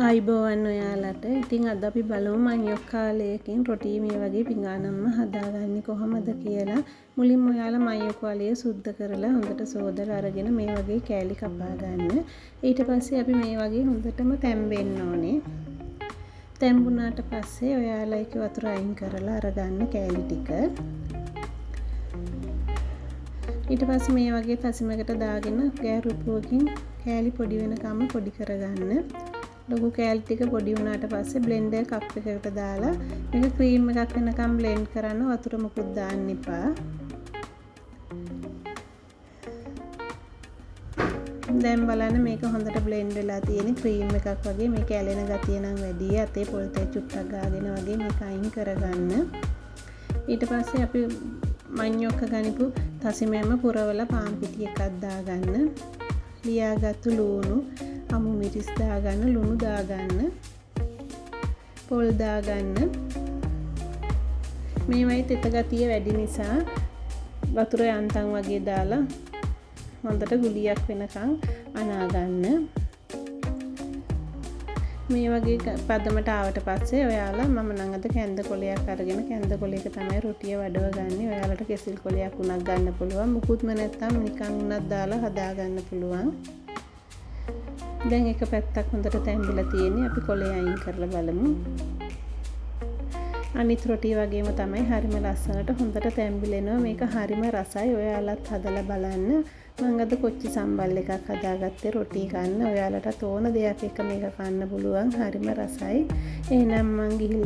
ආයිබෝවන් ඔයාලට. ඉතින් අද අපි බලමු මං කාලයකින් රොටි මේ වගේ පිඟානම්ම හදාගන්නේ කොහොමද කියලා. මුලින්ම ඔයාලා මං වලිය සුද්ධ කරලා හොඳට සෝදලා අරගෙන මේ වගේ කෑලි කපා ගන්න. ඊට පස්සේ අපි මේ වගේ හොඳටම තැම්බෙන්න ඕනේ. තැම්බුණාට පස්සේ ඔයාලා ඒක වතුර අයින් කරලා අරගන්න කෑලි ටික. ඊට පස්සේ මේ වගේ තසිමකට දාගෙන ගෑරුප්පුවකින් කෑලි පොඩි වෙනකම් පොඩි කරගන්න. ලොකු කෑලි ටික පොඩි වුණාට පස්සේ බ්ලෙන්ඩර් කප් එකකට දාලා මේක ක්‍රීම් එකක් වෙනකම් බ්ලෙන්ඩ් කරන්න. වතුර මුකුත් දාන්න එපා. දැන් බලන්න මේක හොඳට බ්ලෙන්ඩ් වෙලා තියෙන ක්‍රීම් එකක් වගේ. මේක ඇලෙන ගතිය නම් වැඩි. අතේ පොල් තේ චුට්ටක් ගාගෙන වගේ මේක අයින් කරගන්න. ඊට පස්සේ අපි මඤ්ඤොක්ක ගනිපු තසිමෙම පුරවලා පාන් පිටි එකක් දාගන්න. ලියාගත්තු ලුණු අමු මිරිස් දාගන්න, ලුණු දාගන්න, පොල් දාගන්න. මේවයි තෙත ගතිය වැඩි නිසා වතුර යන්තම් වගේ දාලා හොඳට ගුලියක් වෙනකන් අනාගන්න. මේ වගේ පදමට ආවට පස්සේ ඔයාලා මම නම් අද කැන්ද කොලයක් අරගෙන කැන්ද කොලයක තමයි රොටිය වඩව ගන්නේ. ඔයාලට කෙසිල් කොලයක් උනක් ගන්න පුළුවන්. මුකුත්ම නැත්තම් නිකන් උනක් දාලා හදා ගන්න පුළුවන්. දැන් එක පැත්තක් හොඳට තැම්බිලා තියෙන්නේ. අපි කොලේ අයින් කරලා බලමු. අනිත් රොටිය වගේම තමයි හරිම ලස්සනට හොඳට තැම්බිලෙනවා. මේක හරිම රසයි. ඔයාලත් හදලා බලන්න. මම අද කොච්චි සම්බල් එකක් හදාගත්තේ රොටි කන්න. ඔයාලට ඕන දෙයක් එක මේක කන්න පුළුවන්. හරිම රසයි. එහෙනම් මං ගිහින්